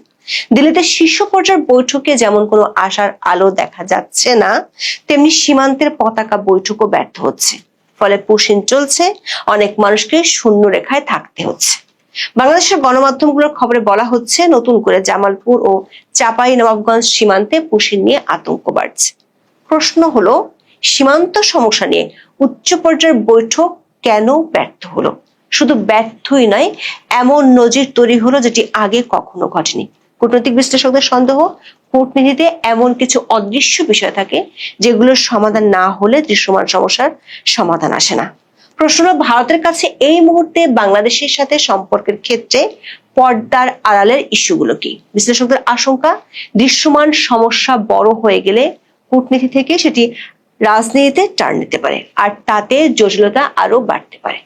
দিল্লিতে শীর্ষ পর্যায়ের বৈঠকে যেমন কোনো আশার আলো দেখা যাচ্ছে না, তেমনি সীমান্তের পতাকা বৈঠকও ব্যর্থ হচ্ছে। ফলে পুশিন চলছে, অনেক মানুষকে শূন্য রেখায় থাকতে হচ্ছে। বাংলাদেশের গণমাধ্যমগুলোর খবরে বলা হচ্ছে নতুন করে জামালপুর ও চাঁপাইনবাবগঞ্জ সীমান্তে পুশিন নিয়ে আতঙ্ক বাড়ছে। প্রশ্ন হলো, সীমান্ত সমস্যা নিয়ে উচ্চ পর্যায়ের বৈঠক কেন ব্যর্থ হলো? শুধু ব্যর্থই নয়, এমন নজির তৈরি হলো যেটি আগে কখনো ঘটেনি। কূটনৈতিক বিশ্লেষকদের সন্দেহ, কূটনীতিতে এমন কিছু অদৃশ্য বিষয় থাকে যেগুলোর সমাধান না হলে দৃশ্যমান সমস্যার সমাধান আসে না। প্রশ্ন হলো, ভারতের কাছে এই মুহূর্তে বাংলাদেশের সাথে সম্পর্কের ক্ষেত্রে পর্দার আড়ালের ইস্যুগুলো কি? বিশ্লেষকদের আশঙ্কা, দৃশ্যমান সমস্যা বড় হয়ে গেলে কূটনীতি থেকে সেটি রাজনীতিতে টার্ন নিতে পারে, আর তাতে জটিলতা আরো বাড়তে পারে।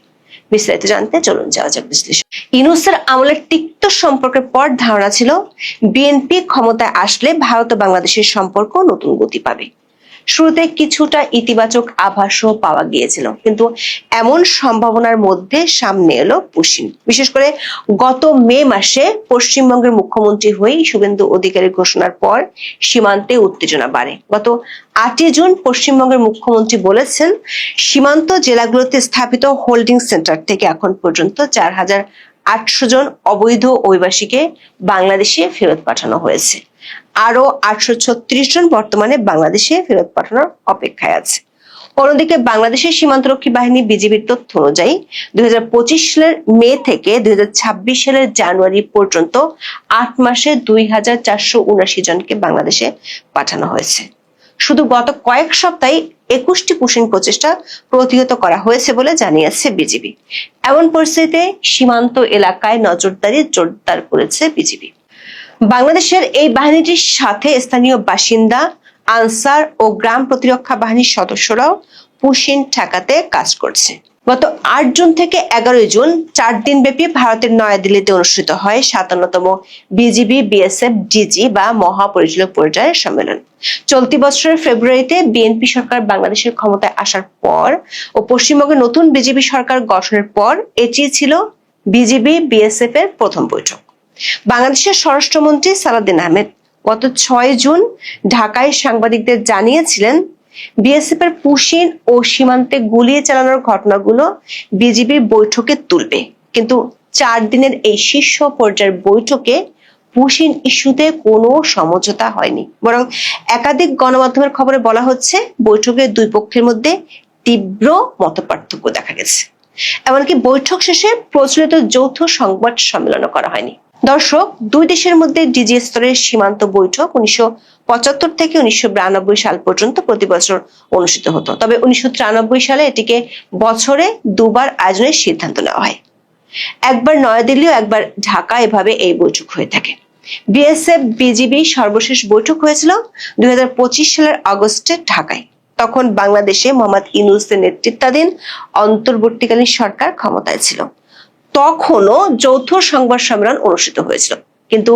বিস্তারিত জানতে চলুন যাওয়া যাক বিশ্লেষণ। ইউনূসের আমলের তিক্ত সম্পর্কের পর ধারণা ছিল বিএনপি ক্ষমতায় আসলে ভারত ও বাংলাদেশের সম্পর্ক নতুন গতি পাবে। শুরুতে কিছুটা ইতিবাচক আভাসও পাওয়া গিয়েছিল, কিন্তু এমন সম্ভাবনার মধ্যে সামনে এলো পুশিন। বিশেষ করে গত মে মাসে পশ্চিমবঙ্গের মুখ্যমন্ত্রী হয়ে শুভেন্দু অধিকারী ঘোষণার পর সীমান্তে উত্তেজনা বাড়ে। গত 8 জুন পশ্চিমবঙ্গের মুখ্যমন্ত্রী বলেছেন সীমান্ত জেলাগুলোতে স্থাপিত হোল্ডিং সেন্টার থেকে এখন পর্যন্ত 4800 জন অবৈধ অভিবাসীকে বাংলাদেশে ফেরত পাঠানো হয়েছে। আরো 836 জন বর্তমানে বাংলাদেশে ফেরত পাঠানোর অপেক্ষায় আছে। অন্যদিকে বাংলাদেশের সীমান্তরক্ষী বাহিনী বিজিবির তথ্য অনুযায়ী 2025 সালের মে থেকে 2026 সালের জানুয়ারি পর্যন্ত 8 মাসে 2479 জনকে বাংলাদেশে পাঠানো হয়েছে। শুধু গত কয়েক সপ্তাহে 21টি পুশিন প্রচেষ্টা প্রতিহত করা হয়েছে বলে জানিয়েছে বিজিবি। এমন পরিস্থিতিতে সীমান্ত এলাকায় নজরদারি জোরদার করেছে বিজিবি। বাংলাদেশের এই বাহিনীটির সাথে স্থানীয় বাসিন্দা, আনসার ও গ্রাম প্রতিরক্ষা বাহিনীর সদস্যরাও পুশিন ঠেকাতে কাজ করছে। গত 8 জুন থেকে 11 জুন 4 দিন ব্যাপী ভারতের নয়াদিল্লিতে অনুষ্ঠিত হয় 57তম বিজিবি বিএসএফ ডিজি বা মহাপরিচালক পর্যায়ের সম্মেলন। চলতি বছরের ফেব্রুয়ারিতে বিএনপি সরকার বাংলাদেশের ক্ষমতায় আসার পর ও পশ্চিমবঙ্গে নতুন বিজেপি সরকার গঠনের পর এটি ছিল বিজিবি বিএসএফ এর প্রথম বৈঠক। বাংলাদেশের স্বরাষ্ট্রমন্ত্রী সালাউদ্দিন আহমেদ গত 6 জুন ঢাকায় সাংবাদিকদের জানিয়েছিলেন, বিএসএফ এর পুশিন ও সীমান্তে গুলি চালানোর ঘটনাগুলো বিজিবি বৈঠকে তুলবে, কিন্তু 4 দিনের এই শীর্ষ পর্যায়ের বৈঠকে পুশিন ইস্যুতে কোনো সমঝোতা হয়নি। বরং একাধিক গণমাধ্যমের খবরে বলা হচ্ছে, বৈঠকে দুই পক্ষের মধ্যে তীব্র মতপার্থক্য দেখা গেছে। এমনকি বৈঠক শেষে প্রচলিত যৌথ সংবাদ সম্মেলনও করা হয়নি। দর্শক, দুই দেশের মধ্যে ডিজি স্তরের সীমান্ত বৈঠক 1975 থেকে 1992 সাল পর্যন্ত প্রতি বছর অনুষ্ঠিত হতো। তবে 1993 সালে এটিকে বছরে 2 বার আয়োজনের সিদ্ধান্ত নেওয়া হয়। একবার নয়াদিল্লি ও একবার ঢাকা, এভাবে এই বৈঠক হয়ে থাকে। বিএসএফ বিজিবি সর্বশেষ বৈঠক হয়েছিল 2025 সালের আগস্টে ঢাকায়। তখন বাংলাদেশে মোহাম্মদ ইউনূসের নেতৃত্বাধীন অন্তর্বর্তীকালীন সরকার ক্ষমতায় ছিল। তখনও যৌথ সংবাদ সম্মেলন অনুষ্ঠিত হয়েছিল, কিন্তু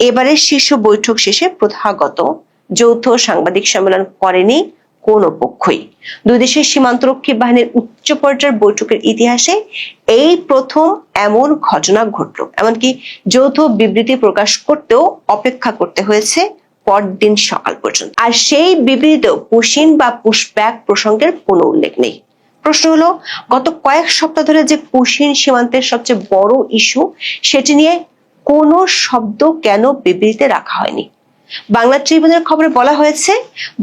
এবারের শীর্ষ বৈঠক শেষে প্রথাগত যৌথ সাংবাদিক সম্মেলন করেনি কোনো পক্ষই। দুই দেশের সীমান্তরক্ষী বাহিনীর উচ্চ পর্যায়ের বৈঠকের ইতিহাসে এই প্রথম এমন ঘটনা ঘটল। এমনকি যৌথ বিবৃতি প্রকাশ করতেও অপেক্ষা করতে হয়েছে পরদিন সকাল পর্যন্ত। আর সেই বিবৃতিতেও পুশিন বা পুশব্যাক প্রসঙ্গের কোনো উল্লেখ নেই। প্রশ্ন হলো, গত কয়েক সপ্তাহ ধরে যে পুশিন সীমান্তের সবচেয়ে বড় ইস্যু, সেটি নিয়ে কোনো শব্দ কেন বিবৃতিতে রাখা হয়নি? বাংলা ট্রিবিউনের খবরে বলা হয়েছে,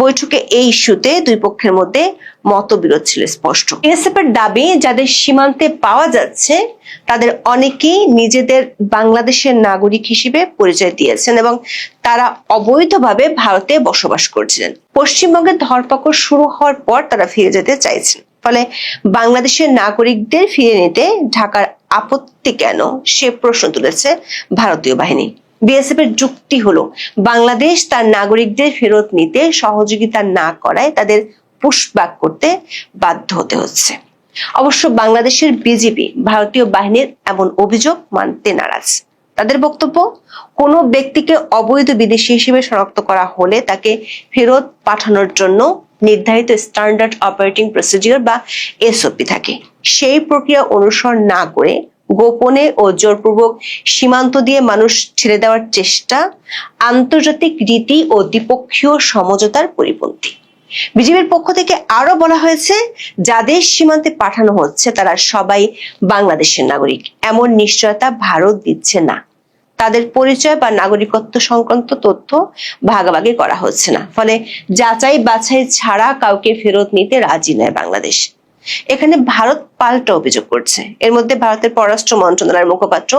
বৈঠকে এই ইস্যুতে দুই পক্ষের মধ্যে মতবিরোধ ছিল স্পষ্ট। বিএসএফ এর দাবি, যাদের সীমান্তে পাওয়া যাচ্ছে তাদের অনেকেই নিজেদের বাংলাদেশের নাগরিক হিসেবে পরিচয় দিয়েছেন এবং তারা অবৈধভাবে ভারতে বসবাস করছিলেন। পশ্চিমবঙ্গের ধরপাকড় শুরু হওয়ার পর তারা ফিরে যেতে চাইছেন। ফলে বাংলাদেশের নাগরিকদের ফিরে নিতে ঢাকার আপত্তি কেন, সে প্রশ্ন তুলেছে ভারতীয় বাহিনী। বিএসএফ এর যুক্তি হলো, বাংলাদেশ তার নাগরিকদের ফেরত নিতে সহযোগিতা না করায় তাদের পুশব্যাক করতে বাধ্য হতে হচ্ছে। অবশ্য বাংলাদেশের বিজিবি ভারতীয় বাহিনীর এমন অভিযোগ মানতে নারাজ। তাদের বক্তব্য, কোনো ব্যক্তিকে অবৈধ বিদেশি হিসেবে শনাক্ত করা হলে তাকে ফেরত পাঠানোর জন্য নির্ধারিত স্ট্যান্ডার্ড অপারেটিং প্রসিডিওর বা এসওপি থাকে। সেই প্রক্রিয়া অনুসরণ না করে গোপনে ও জোরপূর্বক সীমান্ত দিয়ে মানুষ ছেড়ে দেওয়ার চেষ্টা আন্তর্জাতিক রীতি ও দ্বিপক্ষীয় সমঝোতার পরিপন্থী। বিজিবির পক্ষ থেকে আরো বলা হয়েছে, যাদের সীমান্তে পাঠানো হচ্ছে তারা সবাই বাংলাদেশের নাগরিক, এমন নিশ্চয়তা ভারত দিচ্ছে না। তাদের পরিচয় বা নাগরিকত্ব সংক্রান্ত তথ্য ভাগাভাগি করা হচ্ছে না। ফলে যাচাই বাছাই ছাড়া কাউকে ফেরত নিতে রাজি নয় বাংলাদেশ। এখানে ভারত পাল্টা অভিযোগ করছে। এর মধ্যে ভারতের পররাষ্ট্র মন্ত্রণালয়ের মুখপাত্র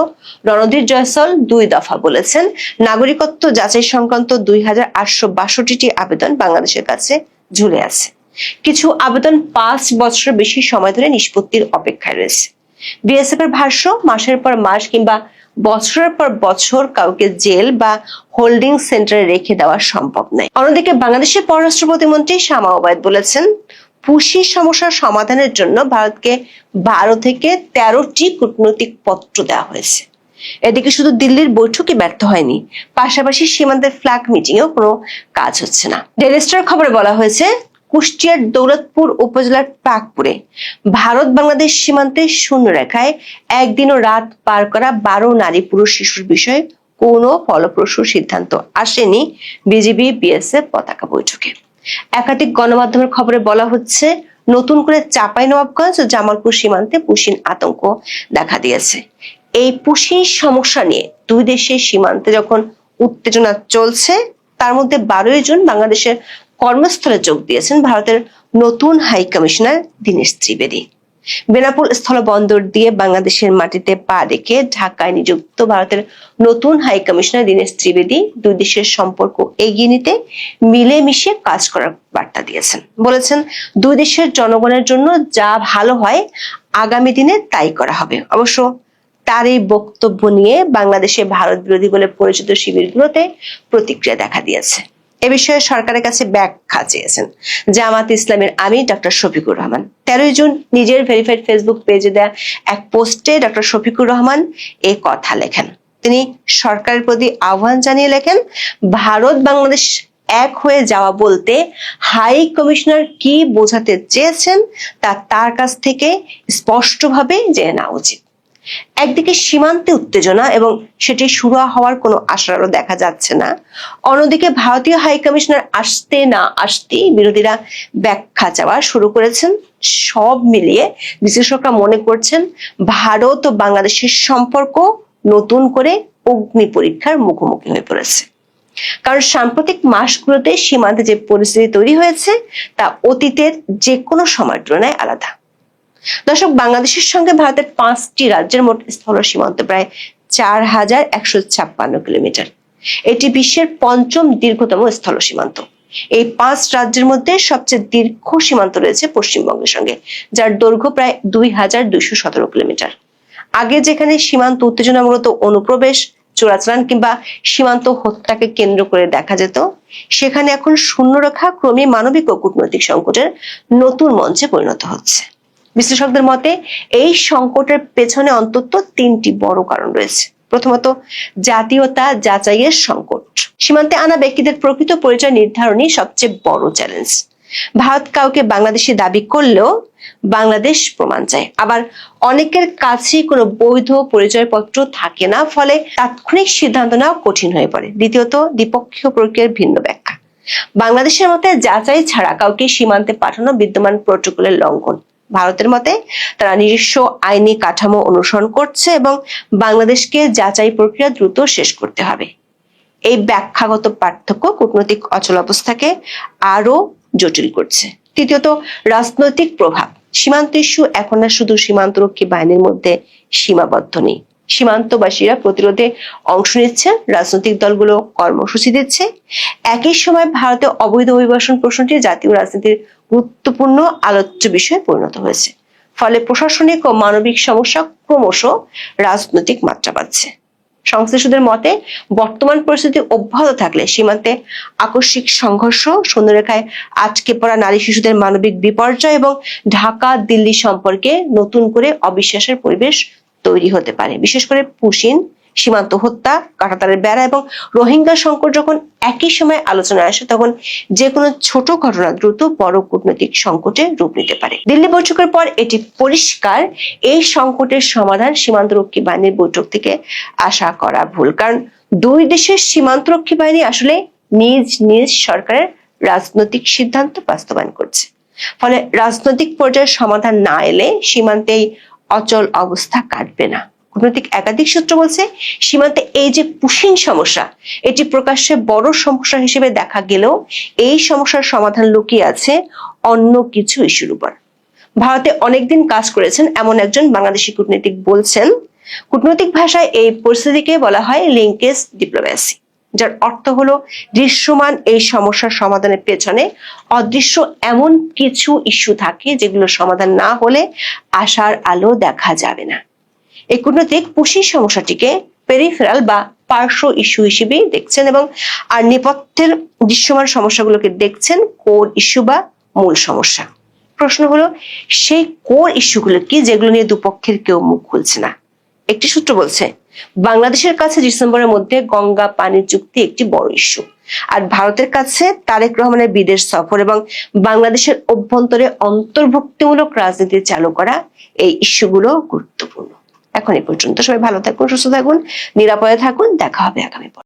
রণধীর জয়সওয়াল 2 দফা বলেছেন, নাগরিকত্ব যাচাই সংক্রান্ত 2862টি আবেদন বাংলাদেশের কাছে ঝুলে আছে। কিছু আবেদন 5 বছরের বেশি সময় ধরে নিষ্পত্তির অপেক্ষায় রয়েছে। বিএসএফ এর ভাষ্য, মাসের পর মাস কিংবা বছরের পর বছর কাউকে জেল বা হোল্ডিং সেন্টারে রেখে দেওয়া সম্ভব নয়। অন্যদিকে বাংলাদেশের পররাষ্ট্র প্রতিমন্ত্রী শামা ওবায়দ বলেছেন, পুশিন সমস্যার সমাধানের জন্য ভারতকে 12 থেকে 13টি কূটনৈতিক পত্র দেওয়া হয়েছে। এদিকে শুধু দিল্লির বৈঠকই ব্যর্থ হয়নি, পাশাপাশি সীমান্তের ফ্ল্যাগ মিটিংয়েও কোনো কাজ হচ্ছে না। ডেইলি স্টার খবরে বলা হয়েছে, কুষ্টিয়ার দৌলতপুর উপজেলার পাকপুরে ভারত বাংলাদেশ সীমান্তে শূন্য রেখায় একদিন ও রাত পার করা 12 নারী পুরুষ শিশুর বিষয়ে কোনো ফলপ্রসূ সিদ্ধান্ত আসেনি বিজিবি বিএসএফ পতাকা বৈঠকে। একাধিক গণমাধ্যমের খবরে বলা হচ্ছে, নতুন করে চাঁপাইনবাবগঞ্জ ও জামালপুর সীমান্তে পুশিন আতঙ্ক দেখা দিয়েছে। এই পুশিন সমস্যা নিয়ে দুই দেশের সীমান্তে যখন উত্তেজনা চলছে, তার মধ্যে 12 জুন বাংলাদেশের কর্মস্থলে যোগ দিয়েছেন ভারতের নতুন হাই কমিশনার দীনেশ ত্রিবেদী। বেনাপোল স্থলবন্দর দিয়ে বাংলাদেশের মাটিতে পা রেখে ঢাকায় নিযুক্ত ভারতের নতুন হাই কমিশনার দীনেশ ত্রিবেদী দুই দেশের সম্পর্ক এগিয়ে নিতে মিলেমিশে কাজ করার বার্তা দিয়েছেন। বলেছেন, দুই দেশের জনগণের জন্য যা ভালো হয় আগামী দিনে তাই করা হবে। অবশ্য তার এই বক্তব্য নিয়ে বাংলাদেশে ভারত বিরোধী বলে পরিচিত শিবিরগুলোতে প্রতিক্রিয়া দেখা দিয়েছে। এ বিষয়ে সরকারের কাছে ব্যাখ্যা চেয়েছেন জামাত ইসলামের আমির ডক্টর শফিকুর রহমান। 13 জুন নিজের ভেরিফাইড ফেসবুক পেজে দেয়া এক পোস্টে ডক্টর শফিকুর রহমান এ কথা লেখেন। তিনি সরকারের প্রতি আহ্বান জানিয়ে লেখেন, ভারত বাংলাদেশ এক হয়ে যাওয়া বলতে হাই কমিশনার কি বোঝাতে চেয়েছেন তা তার কাছ থেকে স্পষ্টভাবে জেনে নেওয়া উচিত। একদিকে সীমান্তে উত্তেজনা এবং সেটি শুরু হওয়ার কোনো আশারও দেখা যাচ্ছে না, অন্যদিকে ভারতীয় হাই কমিশনার আসতে না আসতেই বিরোধীরা ব্যাখ্যা চাওয়া শুরু করেছেন। সব মিলিয়ে বিশ্লেষকরা মনে করছেন ভারত ও বাংলাদেশের সম্পর্ক নতুন করে অগ্নি পরীক্ষার মুখোমুখি হয়ে পড়েছে। কারণ সাম্প্রতিক মাসগুলোতে সীমান্তে যে পরিস্থিতি তৈরি হয়েছে তা অতীতের যে কোনো সময়ের তুলনায় আলাদা। দর্শক, বাংলাদেশের সঙ্গে ভারতের 5টি রাজ্যের মোট স্থল সীমান্ত প্রায় 4156 কিলোমিটার। এটি বিশ্বের 5ম দীর্ঘতম স্থল সীমান্ত। এই 5 রাজ্যের মধ্যে সবচেয়ে দীর্ঘ সীমান্ত রয়েছে পশ্চিমবঙ্গের সঙ্গে, যার দৈর্ঘ্য প্রায় 2217 কিলোমিটার। আগে যেখানে সীমান্ত উত্তেজনা মূলত অনুপ্রবেশ, চোরাচালান কিংবা সীমান্ত হত্যাকে কেন্দ্র করে দেখা যেত, সেখানে এখন শূন্যরেখা ক্রমে মানবিক ও কূটনৈতিক সংকটের নতুন মঞ্চে পরিণত হচ্ছে। বিশ্লেষকদের মতে এই সংকটের পেছনে অন্তত 3টি বড় কারণ রয়েছে। প্রথমত, জাতীয়তা যাচাইয়ের সংকট। সীমান্তে আনা ব্যক্তিদের প্রকৃত পরিচয় নির্ধারণই সবচেয়ে বড় চ্যালেঞ্জ। ভারত কাউকে বাংলাদেশি দাবি করলেও বাংলাদেশ প্রমাণ চায়, আবার অনেকের কাছেই কোনো বৈধ পরিচয়পত্র থাকে না, ফলে তাৎক্ষণিক সিদ্ধান্ত নেওয়া কঠিন হয়ে পড়ে। দ্বিতীয়ত, দ্বিপক্ষীয় প্রক্রিয়ার ভিন্ন ব্যাখ্যা। বাংলাদেশের মতে যাচাই ছাড়া কাউকে সীমান্তে পাঠানো বিদ্যমান প্রটোকলের লঙ্ঘন। ভারতের মতে তারা নিজস্ব আইনি কাঠামো অনুসরণ করছে এবং বাংলাদেশকে যাচাই প্রক্রিয়া দ্রুত শেষ করতে হবে। এই ব্যাখ্যাগত পার্থক্য কূটনৈতিক অচলাবস্থাকে আরো জটিল করছে। তৃতীয়ত, রাজনৈতিক প্রভাব। সীমান্ত ইস্যু এখন আর শুধু সীমান্তরক্ষী বাহিনীর মধ্যে সীমাবদ্ধ নেই। সীমান্তবাসীরা প্রতিরোধে অংশ নিচ্ছে, রাজনৈতিক দলগুলো কর্মসূচি দিচ্ছে। একই সময় ভারতে অবৈধ অভিবাসন প্রশ্নটি জাতীয় রাজনীতির গুরুত্বপূর্ণ আলোচ্য বিষয়ে পরিণত হয়েছে। ফলে প্রশাসনিক ও মানবিক সমস্যা ক্রমশ রাজনৈতিক মাত্রা পাচ্ছে। সংশ্লিষ্টদের মতে বর্তমান পরিস্থিতি অব্যাহত থাকলে সীমান্তে আকস্মিক সংঘর্ষ, শূন্যরেখায় আটকে পড়া নারী শিশুদের মানবিক বিপর্যয় এবং ঢাকা দিল্লি সম্পর্কে নতুন করে অবিশ্বাসের পরিবেশ তৈরি হতে পারে। বিশেষ করে পুশিন, সীমান্ত হত্যা, কাঁটাতারের বেড়া এবং রোহিঙ্গা সংকট যখন একই সময় আলোচনায় আসে, তখন যে কোনো ছোট ঘটনা দ্রুত বড় কূটনৈতিক সংকটে রূপ নিতে পারে। দিল্লি বৈঠকের পর এটি পরিষ্কার, এই সংকটের সমাধান সীমান্তরক্ষী বাহিনীর বৈঠক থেকে আশা করা ভুল। কারণ দুই দেশের সীমান্তরক্ষী বাহিনী আসলে নিজ নিজ সরকারের রাজনৈতিক সিদ্ধান্ত বাস্তবায়ন করছে। ফলে রাজনৈতিক পর্যায়ে সমাধান না এলে সীমান্তেই অচল অবস্থা কাটবে না। কূটনৈতিক একাধিক সূত্র বলছে, সীমান্তে এই যে পুশিন সমস্যা, এটি প্রকাশ্যে বড় সমস্যা হিসেবে দেখা গেলেও এই সমস্যার সমাধান লুকিয়ে আছে অন্য কিছু ইস্যুর উপর। ভারতে অনেকদিন কাজ করেছেন এমন একজন বাংলাদেশি কূটনীতিক বলছেন, কূটনৈতিক ভাষায় এই পরিস্থিতিকে বলা হয় লিঙ্কেজ ডিপ্লোম্যাসি, যার অর্থ হলো দৃশ্যমান এই সমস্যার সমাধানের পেছনে অদৃশ্য এমন কিছু ইস্যু থাকে যেগুলো সমাধান না হলে আশার আলো দেখা যাবে না। এই কূটনৈতিক পুশিন সমস্যাটিকে পেরিফেরাল বা পার্শ্ব ইস্যু হিসেবে দেখছেন এবং আর নেপথ্যের দৃশ্যমান সমস্যাগুলোকে দেখছেন কোর ইস্যু বা মূল সমস্যা। প্রশ্ন হলো, সেই কোর ইস্যুগুলো কি যেগুলো নিয়ে দুপক্ষের কেউ মুখ খুলছে না? একটি সূত্র বলছে, বাংলাদেশের কাছে ডিসেম্বরের মধ্যে গঙ্গা পানি চুক্তি একটি বড় ইস্যু, আর ভারতের কাছে তারেক রহমানের বিদেশ সফর এবং বাংলাদেশের অভ্যন্তরে অন্তর্ভুক্তিমূলক রাজনীতি চালু করা এই ইস্যুগুলো গুরুত্বপূর্ণ। এখন এই পর্যন্ত। সবাই ভালো থাকুন, সুস্থ থাকুন, নিরাপদে থাকুন। দেখা হবে আগামী পর্বে।